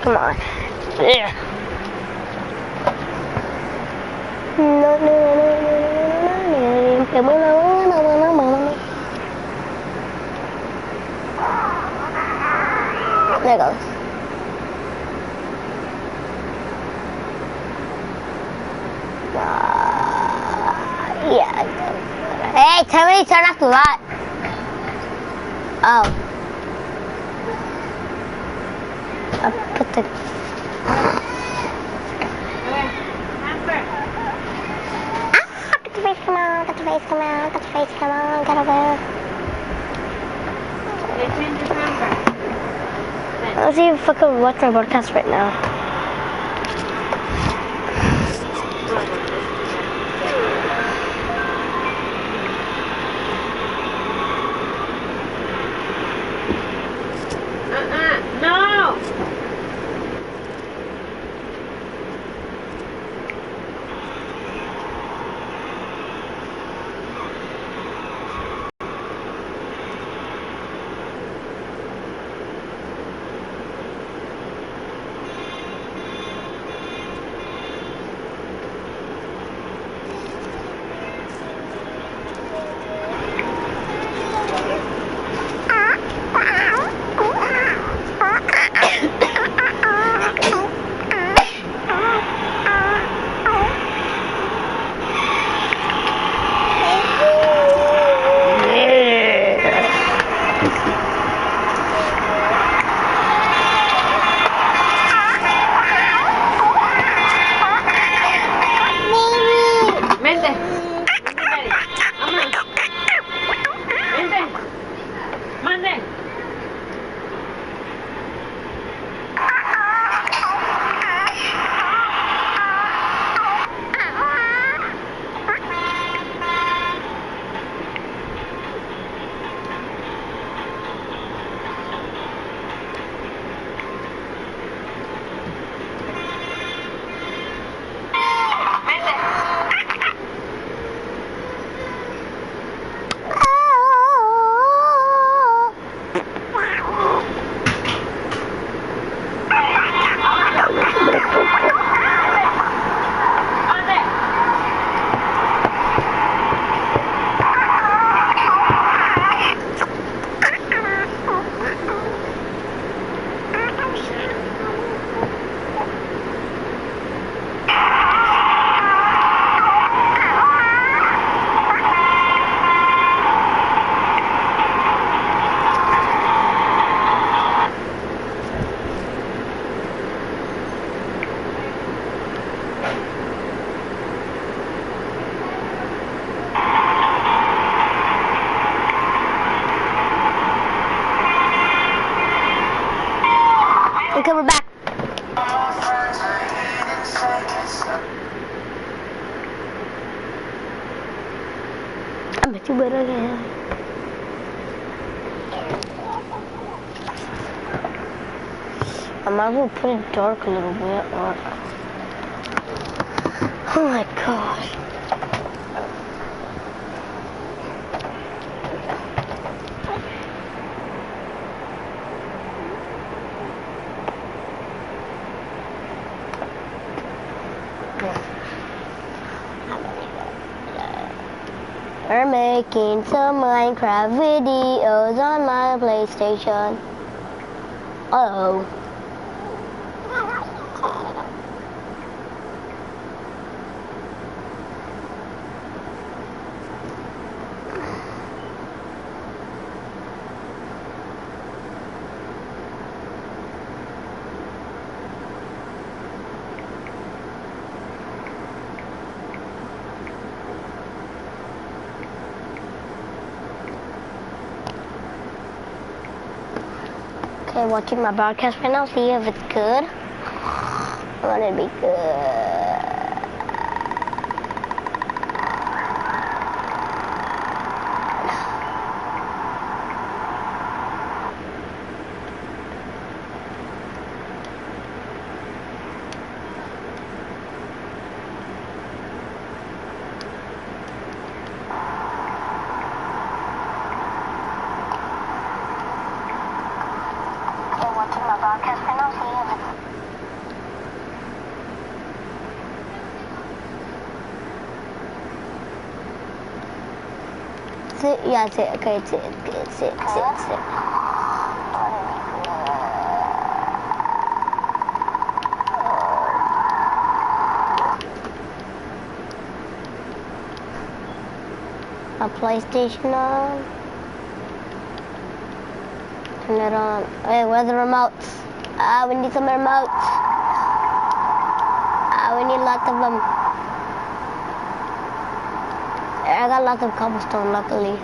Come on. Yeah. No. There it goes. Yeah. Hey, tell me to turn off the light. Oh. I'll put the... Get the face, come on, get the face, come on, get the face, come on, get over. Let's see if I can watch my broadcast right now. No! Okay, we're back. I bet you better again. I might as well put it dark a little bit. Or... Oh my gosh. We're making some Minecraft videos on my PlayStation. Uh-oh. Okay, watching my broadcast right now, see if it's good. I want it to be good. Watching my broadcast right now, see if it's Sit, yeah, sit. Okay, sit, good. Sit. A PlayStation on. Turn it on. Hey, where's the remotes? We need some remotes. We need lots of them. I got lots of cobblestone, luckily.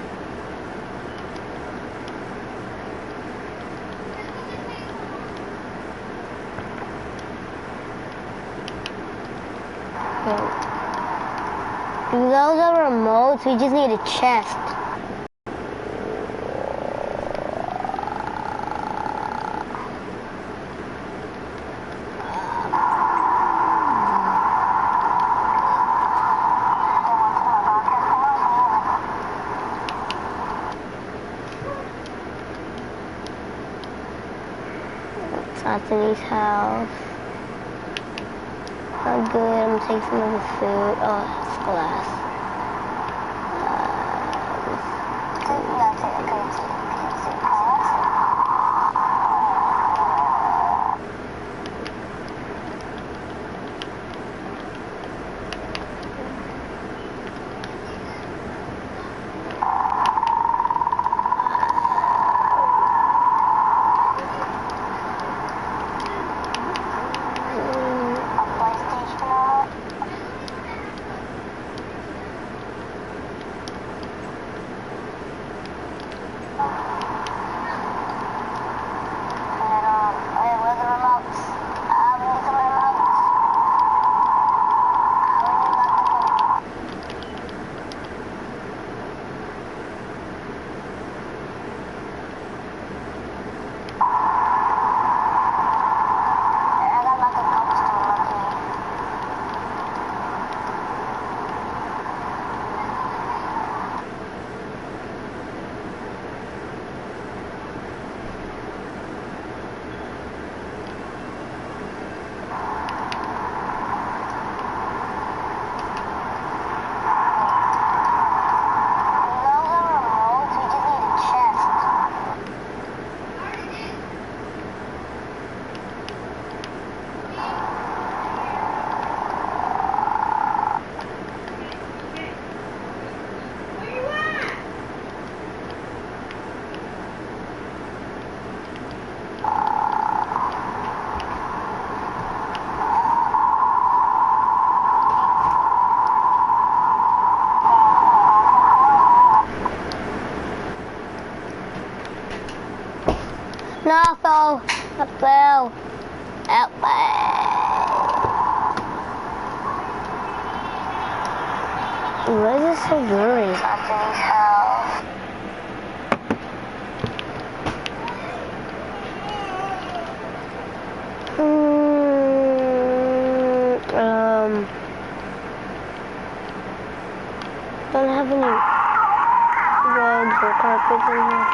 Those are remotes. We just need a chest. Anthony's house. Not good. I'm gonna take some of his food. Oh, it's glass. No, I fell. Help me. Why is it so blurry? Anthony's house. Don't have any rugs or carpets in here.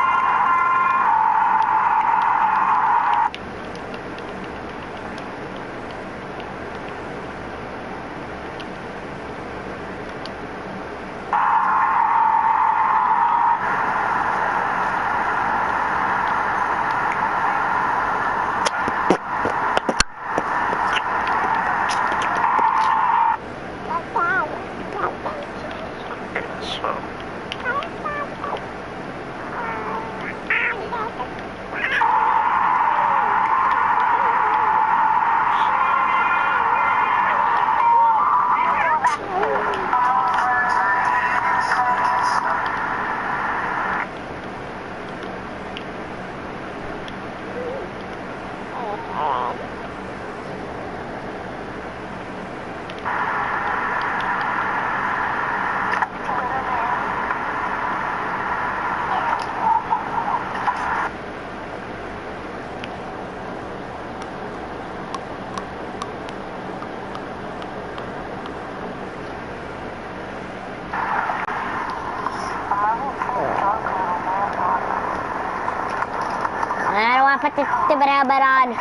Put the stupid helmet on.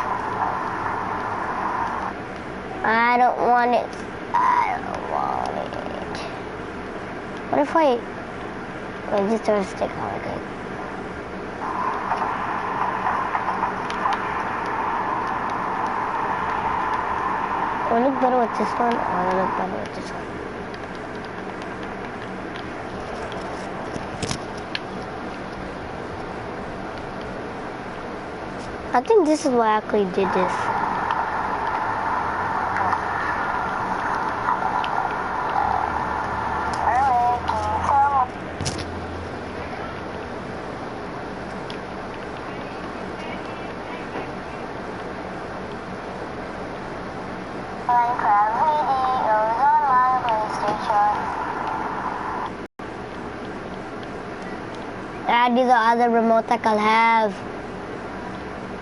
I don't want it. I don't want it. What if I Wait, just turn stick on, okay. I look better with this one, or I look better with this one. I think this is why I actually did this. These are other remotes I can have.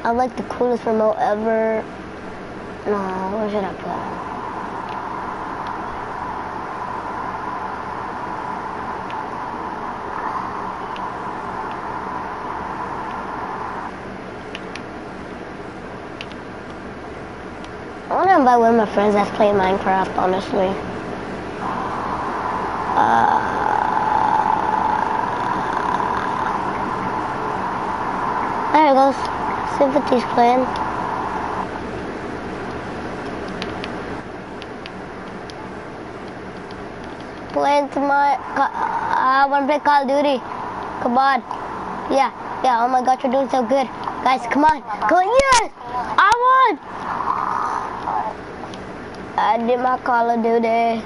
I like the coolest remote ever. No, where should I put it? I want to invite one of my friends that's playing Minecraft, honestly. There it goes. Sympathy's playing. Playing to my... I want to play Call of Duty. Come on. Yeah. Oh my god, you're doing so good. Guys, come on. Come on. Yes! I won! I did my Call of Duty.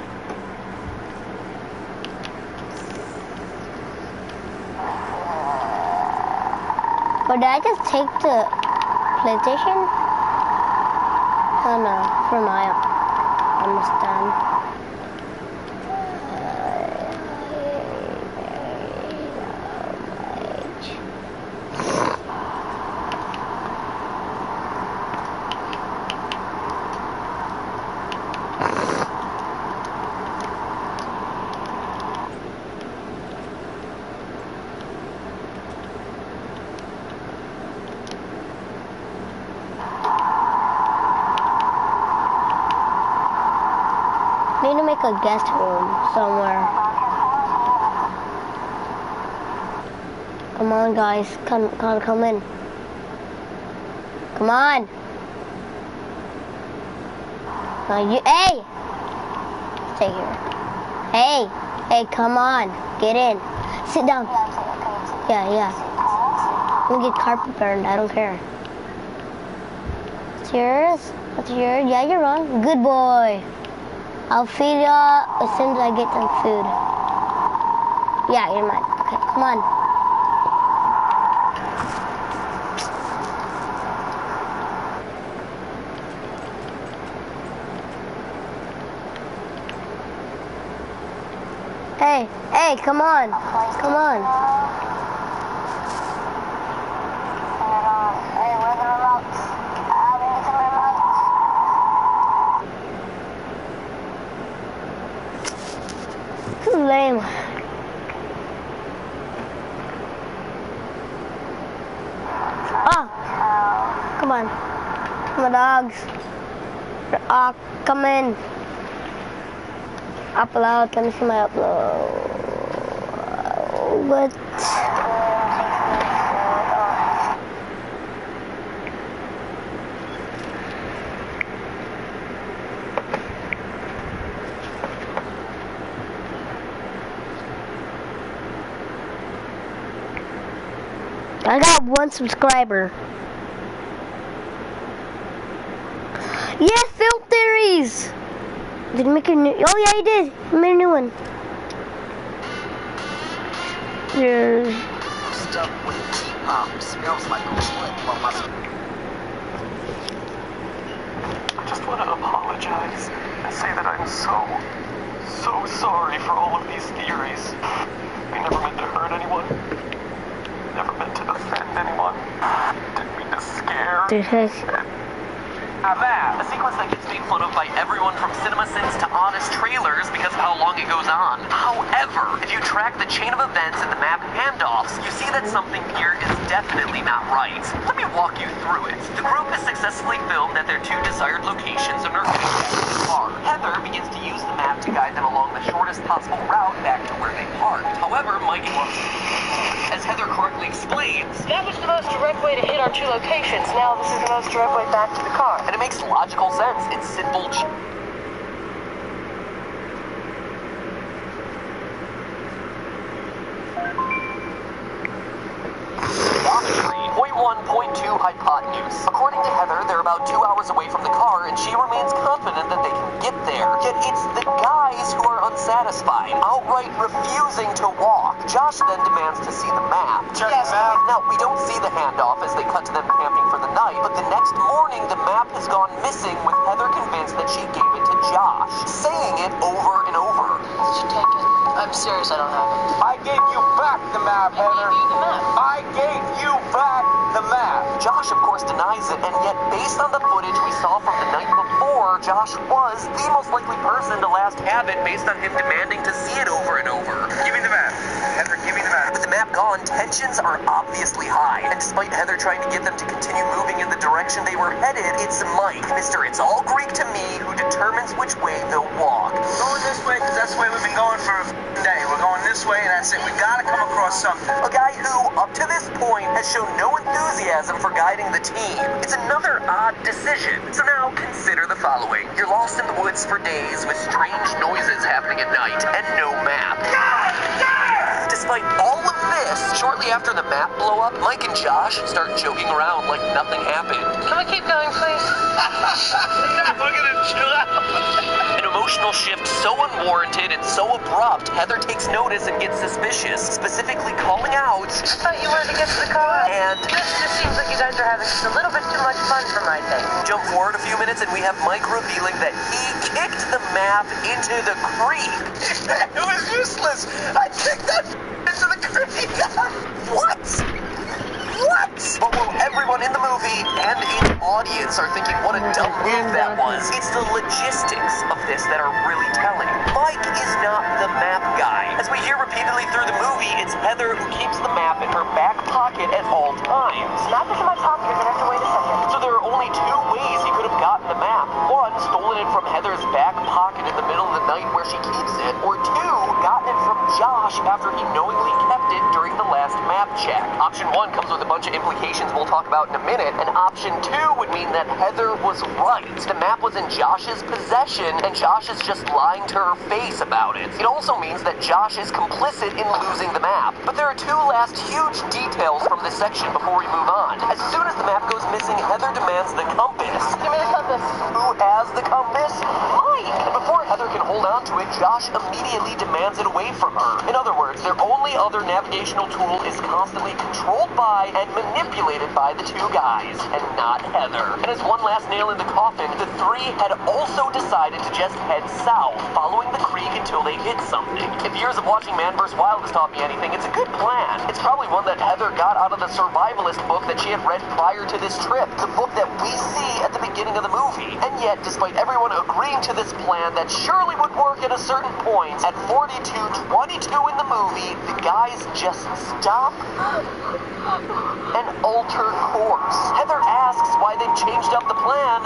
But did I just take the PlayStation? Oh no, for my almost done. Need to make a guest room somewhere. Come on, guys. Come in. Come on. Hey! Stay here. Hey, come on. Get in. Sit down. Yeah. I'm gonna get carpet burned. I don't care. It's yours? That's yours? Yeah, you're on. Good boy. I'll feed y'all as soon as I get some food. Yeah, you're mine. Okay, come on. Hey, come on. Come on. Hey, where's the remote? We need some remote. This is lame. Oh, come on. Come on, dogs. Come in. Upload. Let me see my upload. What? I got 1 subscriber. Yeah, Film Theories! Did he make a new... Oh yeah, he did. He made a new one. Yeah. Stuff with smells like a sweat from my... I just want to apologize and say that I'm so sorry for all of these theories. I never meant to hurt anyone. Never meant to offend anyone. Didn't mean to scare. A sequence that gets made fun of by everyone from CinemaSins to honest trailers because of how long it goes on. However, if you track the chain of events in the map handoffs, you see that something here is definitely not right. Let me walk you through it. The group has successfully filmed at their 2 desired locations and are heading car. Heather begins to use the map to guide them along the shortest possible route back to where they parked. However, Mike was, as Heather correctly explains, That was the most direct way to hit our two locations. Now this is the most direct way back to the car. and it makes logical sense. It's simple. Point 1.2 hypotenuse. According to Heather, they're about 2 hours away from the car, and she remains confident that they can get there. Yet it's the guys who are unsatisfied, outright refusing to walk. Josh then demands to see the map. Yes, now, we don't see the handoff as they cut to them camping for the night, but the next morning, the map has gone missing, with Heather convinced that she gave it to Josh, saying it over and over. Did you take it? I'm serious, I don't have it. I gave you back the map, Heather. You the map. I gave you back the map. Josh, of course, denies it, and yet, based on the footage we saw from the night before, Josh was the most likely person to last have it based on him demanding to see it over and over. Give me the map. Heather, give me the map. With the map gone, tensions are obviously high, and despite Heather trying to get them to continue moving in the direction they were headed, it's Mike, Mr. It's All Greek to me, who determines which way they'll walk. Going this way, because that's the way we've been going for a day. We're going this way, and that's it. We gotta come across something. A guy who, up to this point, has shown no enthusiasm for guiding the team. It's another odd decision. So now, consider the following. You're lost in the woods for days with strange noises happening at night and no map. Despite all of this, shortly after the map blow up, Mike and Josh start joking around like nothing happened. Can we keep going, please? We're gonna chill out. An emotional shift so unwarranted and so abrupt, Heather takes notice and gets suspicious, specifically calling out, I thought you wanted to get to the car. and This just seems like you guys are having just a little bit too much fun for my taste. jump forward a few minutes and we have Mike revealing that he kicked the map into the creek. It was useless. I kicked that into the creek. What? What? But while everyone in the movie and in the audience are thinking what a dumb move that was, it's the logistics of this that are really telling. Mike is not the map guy. As we hear repeatedly through the movie, it's Heather who keeps the map in her back pocket at all times. Map is in my pocket. You're gonna have to wait a second. So there are only two ways he could have gotten the map. One, stolen it from Heather's back pocket in the middle of the night where she keeps it, or two, gotten it from Josh after he knowingly kept it during the last map check. Option one comes with a bunch of implications we'll talk about in a minute, and option two would mean that Heather was right. The map was in Josh's possession, and Josh is just lying to her face about it. It also means that Josh is complicit in losing the map. But there are two last huge details from this section before we move on. As soon as the map goes missing, Heather demands the compass. Give me the compass. Who has the compass? Mike! And before Heather can hold on to it, Josh immediately demands it away from her. In other words, their only other navigational tool is constantly controlled by and manipulated by the two guys, and not Heather. And as one last nail in the coffin, the three had also decided to just head south, following the creek until they hit something. If years of watching Man vs. Wild has taught me anything, it's a good plan. It's probably one that Heather got out of the survivalist book that she had read prior to this trip, the book that we see at the beginning of the movie. And yet, despite everyone agreeing to this plan that surely would work at a certain point, at 42:22 in the movie, the guys just stop and alter course. Heather asks why they've changed up the plan,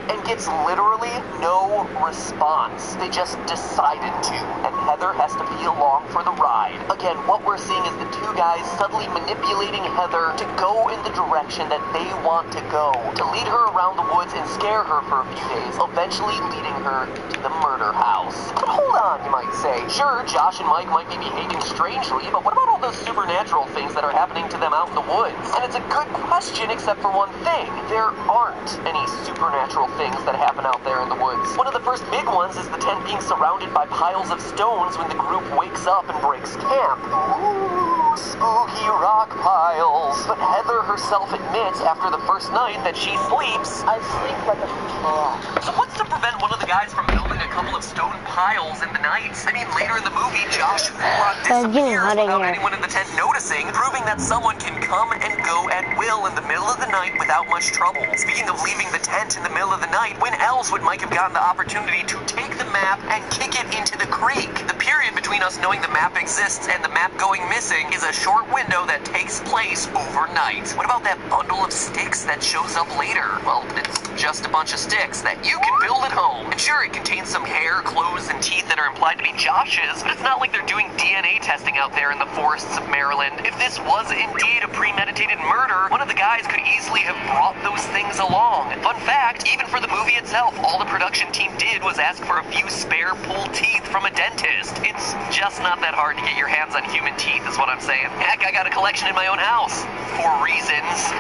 and gets literally no response. They just decided to, and Heather has to be along for the ride. Again, what we're seeing is the two guys subtly manipulating Heather to go in the direction that they want to go, to lead her around the woods and scare her for a few days, eventually leading her to the murder house. But hold on, you might say. Sure, Josh and Mike might be behaving strangely, but what about all those supernatural things that are happening to them out in the woods? And it's a good question, except for one thing. There aren't any supernatural things that happen out there in the woods. One of the first big ones is the tent being surrounded by piles of stones when the group wakes up and breaks camp. Ooh, spooky rock piles. But Heather herself admits after the first night that she sleeps. I sleep like a frog. So what's to prevent one of the guys from building a couple of stone piles in the night? I mean, later in the movie, Josh disappears without anyone in the tent noticing, proving that someone can come and go at will in the middle of the night without much trouble. Speaking of leaving the tent in the middle of the night, when else would Mike have gotten the opportunity to take the map and kick it into the creek? The period between us knowing the map exists and the map going missing is a short window that takes place overnight. What about that bundle of sticks that shows up later? Well, it's just a bunch of sticks that you can build at home. And sure, it contains some hair, clothes, and teeth that are implied to be Josh's, but it's not like they're doing DNA testing out there in the forests of Maryland. If this was indeed a premeditated murder, one of the guys could easily have brought those things along. Fun fact, even for the movie itself, all the production team did was ask for a few spare pulled teeth from a dentist. It's just not that hard to get your hands on human teeth, is what I'm saying. Heck, I got a collection in my own house. For reasons.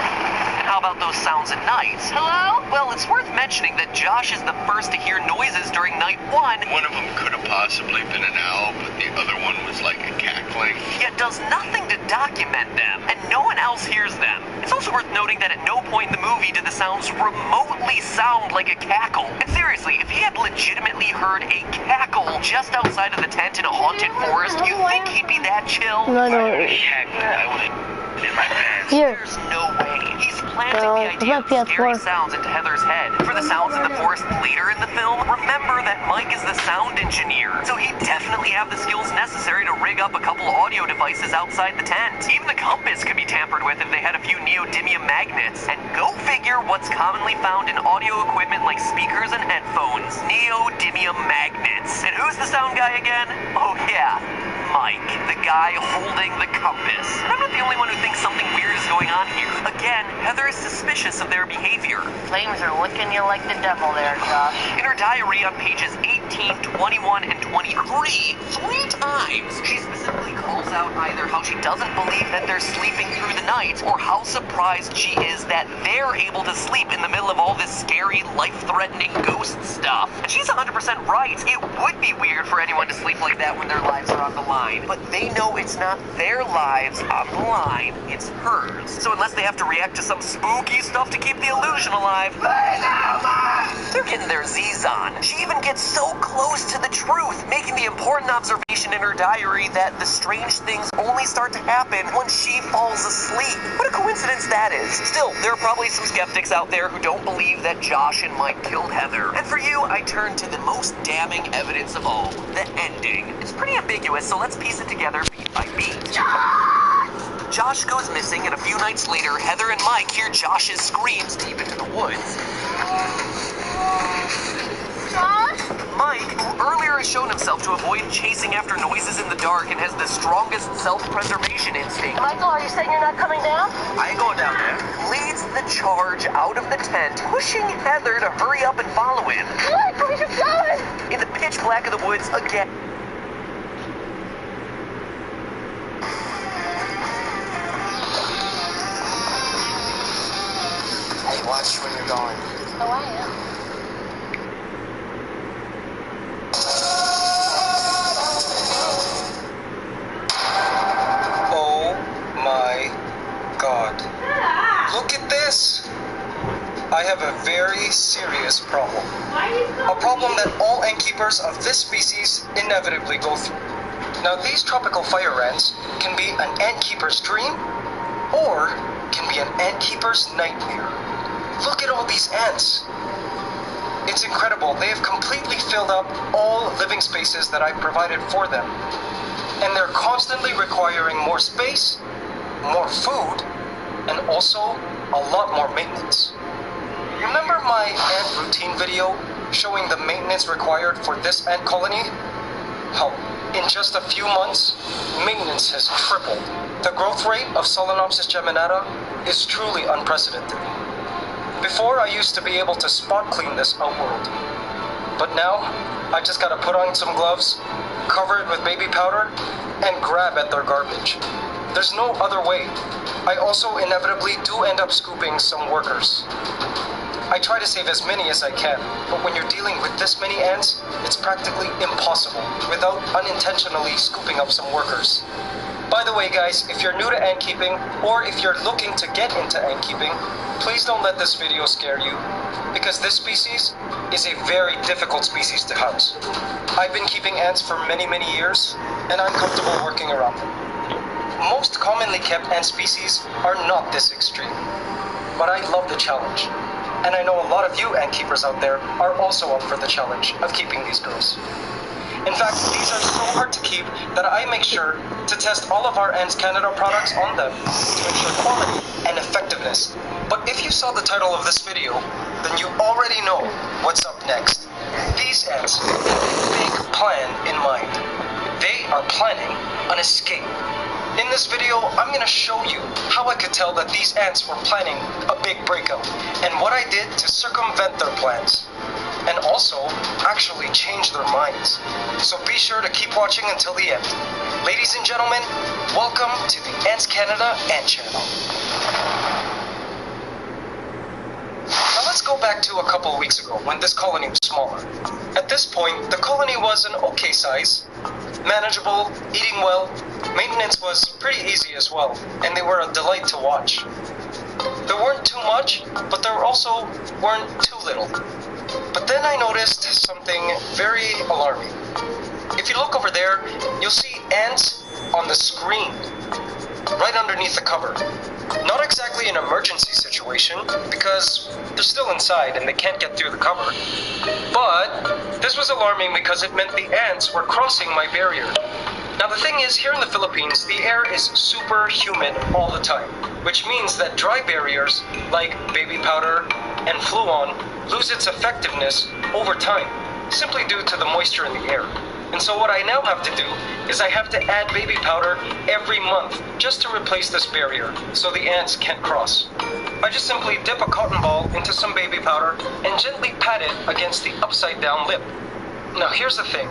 And how about those sounds at night? Hello? Well, it's worth mentioning that Josh is the first to hear noises during night one. One of them could have possibly been an owl, but the other one was like a cackling. Yet does nothing to document them, and no one else hears them. It's also worth noting that at no point in the movie did the sounds remotely sound like a cackle. And seriously, if he had legitimately heard a cackle just outside of the tent in a haunted forest, you think he'd be that chill? No. Heck, I would have in my pants. Here. There's no way. He's planting Well, the idea of it's my scary PS4. sounds into Heather's head. For the sounds in the forest later in the film, remember that Mike is the sound engineer, so he'd definitely have the skills necessary to rig up a couple audio devices outside the tent. Even the compass could be tampered with if they had a few neodymium magnets. And go figure what's commonly found in audio equipment like speakers and headphones. Neodymium magnets. And who's the sound guy again? Oh yeah, Mike, the guy holding the compass. And I'm not the only one who thinks something weird is going on here. Again, Heather is suspicious of their behavior. Flames are licking you like the devil there, Josh. In her diary on pages 18, 21, and 23, 3 times, she specifically calls out either how she doesn't believe that they're sleeping through the night, or how surprised she is that they're able to sleep in the middle of all this scary, life-threatening ghost stuff. And she's 100% right. It would be weird for anyone to sleep like that when their lives are on the line. But they know it's not their lives on the line, it's hers. So unless they have to react to some spooky stuff to keep the illusion alive, they're getting their Z's on. She even gets so close to the truth, making the important observation in her diary that the strange things only start to happen when she falls asleep. What a coincidence that is. Still, there are probably some skeptics out there who don't believe that Josh and Mike killed Heather. And for you, I turn to the most damning evidence of all, the ending. It's pretty ambiguous, so let's piece it together beat by beat. Josh goes missing, and a few nights later, Heather and Mike hear Josh's screams deep into the woods. Josh? Mike, who earlier has shown himself to avoid chasing after noises in the dark and has the strongest self-preservation instinct, Michael, are you saying you're not coming down? I ain't going down there. leads the charge out of the tent, pushing Heather to hurry up and follow him. Look, we should go! In the pitch black of the woods again. Hey, watch when you're going. Oh, I am. Oh my God. Look at this. I have a very serious problem. A problem that all antkeepers of this species inevitably go through. Now, these tropical fire ants can be an antkeeper's dream or can be an antkeeper's nightmare. Look at all these ants. It's incredible. They have completely filled up all living spaces that I provided for them. And they're constantly requiring more space, more food, and also a lot more maintenance. Remember my ant routine video showing the maintenance required for this ant colony? Well, in just a few months, maintenance has tripled. The growth rate of Solenopsis geminata is truly unprecedented. Before, I used to be able to spot clean this outworld. But now, I just gotta put on some gloves, cover it with baby powder, and grab at their garbage. There's no other way. I also inevitably do end up scooping some workers. I try to save as many as I can, but when you're dealing with this many ants, it's practically impossible without unintentionally scooping up some workers. By the way, guys, if you're new to ant keeping, or if you're looking to get into ant keeping, please don't let this video scare you, because this species is a very difficult species to house. I've been keeping ants for many, many years, and I'm comfortable working around them. Most commonly kept ant species are not this extreme, but I love the challenge. And I know a lot of you ant keepers out there are also up for the challenge of keeping these girls. In fact, these are so hard to keep that I make sure to test all of our Ants Canada products on them to ensure quality and effectiveness. But if you saw the title of this video, then you already know what's up next. These ants have a big plan in mind. They are planning an escape. In this video, I'm gonna show you how I could tell that these ants were planning a big breakout and what I did to circumvent their plans. And also, actually change their minds. So be sure to keep watching until the end. Ladies and gentlemen, welcome to the Ants Canada Ant Channel. Now let's go back to a couple of weeks ago when this colony was smaller. At this point, the colony was an okay size, manageable, eating well, maintenance was pretty easy as well, and they were a delight to watch. There weren't too much, but there also weren't too little. But then I noticed something very alarming. If you look over there, you'll see ants on the screen, right underneath the cover. Not exactly an emergency situation, because they're still inside and they can't get through the cover. But this was alarming because it meant the ants were crossing my barrier. Now the thing is, here in the Philippines, the air is super humid all the time, which means that dry barriers like baby powder and Fluon lose its effectiveness over time, simply due to the moisture in the air. And so what I now have to do is I have to add baby powder every month just to replace this barrier so the ants can't cross. I just simply dip a cotton ball into some baby powder and gently pat it against the upside down lip. Now here's the thing.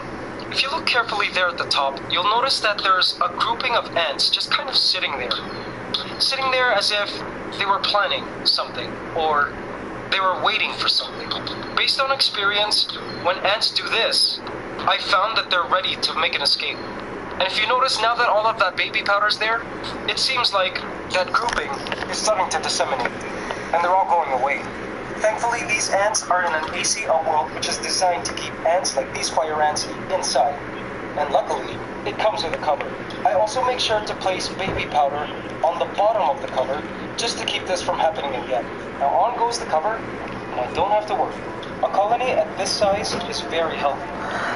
If you look carefully there at the top, you'll notice that there's a grouping of ants just kind of sitting there. Sitting there as if they were planning something, or they were waiting for something. Based on experience, when ants do this, I found that they're ready to make an escape. And if you notice, now that all of that baby powder's there, it seems like that grouping is starting to disseminate, and they're all going away. Thankfully, these ants are in an AC outworld which is designed to keep ants like these fire ants inside. And luckily, it comes with a cover. I also make sure to place baby powder on the bottom of the cover just to keep this from happening again. Now on goes the cover, and I don't have to worry. A colony at this size is very healthy,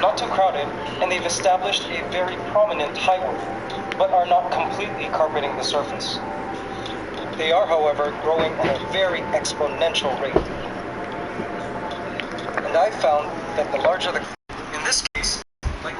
not too crowded, and they've established a very prominent hideout, but are not completely carpeting the surface. They are, however, growing at a very exponential rate. And I found that the larger the... In this case, like...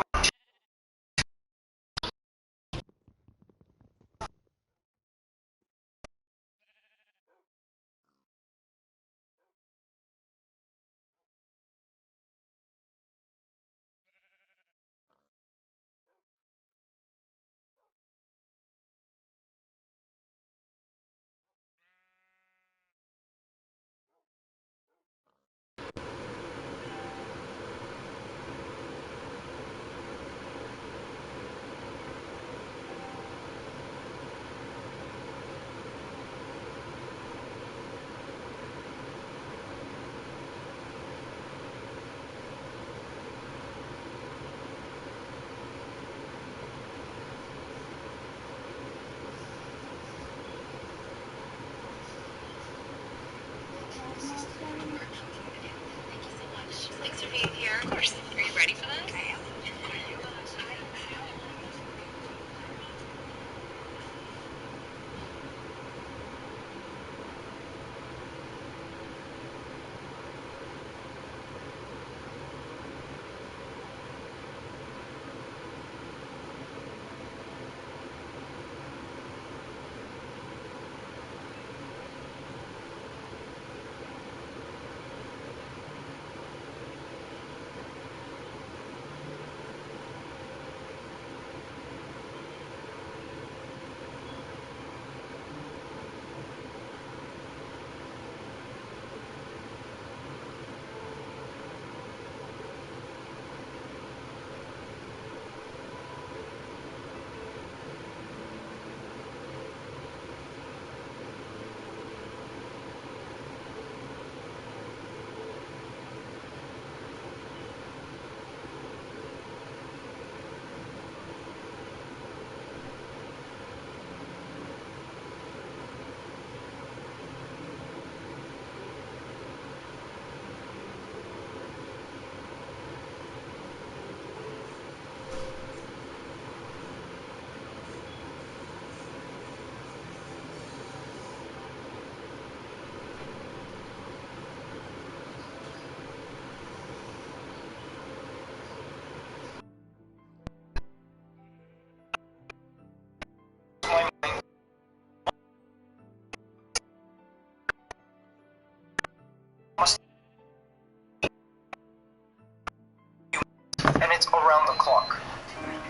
around the clock.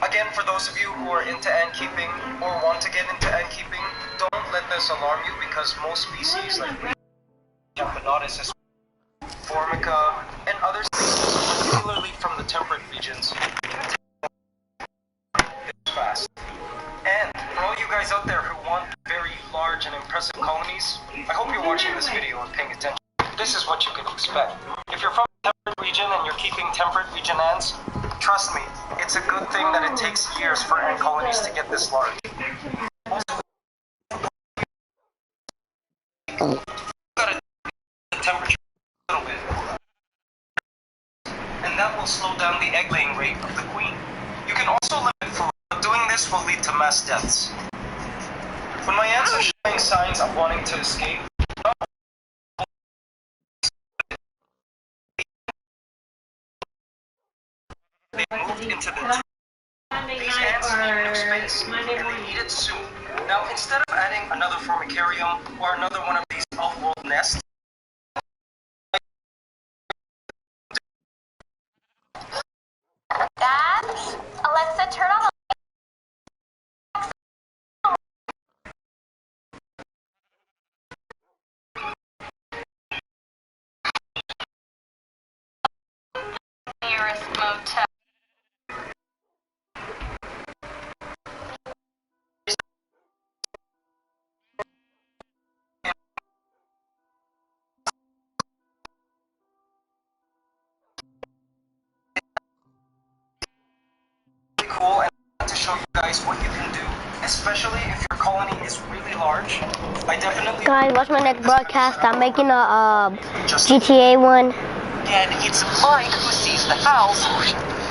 Again, for those of you who are into ant keeping or want to get into ant keeping, don't let this alarm you because most species like Camponotus, Formica, and other species, particularly from the temperate regions, fast. And for all you guys out there who want very large and impressive colonies, I hope you're watching this video and paying attention. This is what you can expect. If you're from the temperate region and you're keeping temperate region ants, trust me, it's a good thing that it takes years for ant colonies to get this large. Also, you gotta the temperature a little bit, and that will slow down the egg laying rate of the queen. You can also limit food, but doing this will lead to mass deaths. When my ants are showing signs of wanting to escape, they moved into the these ants need new space, and they need it soon. Now, instead of adding another formicarium or another one of these off-world nests, Dad, Alexa, turn on the nearest motel. cool and to show you guys what you can do, especially if your colony is really large. I definitely Guys, watch my next broadcast. I'm making a GTA one. And it's Mike who sees the house.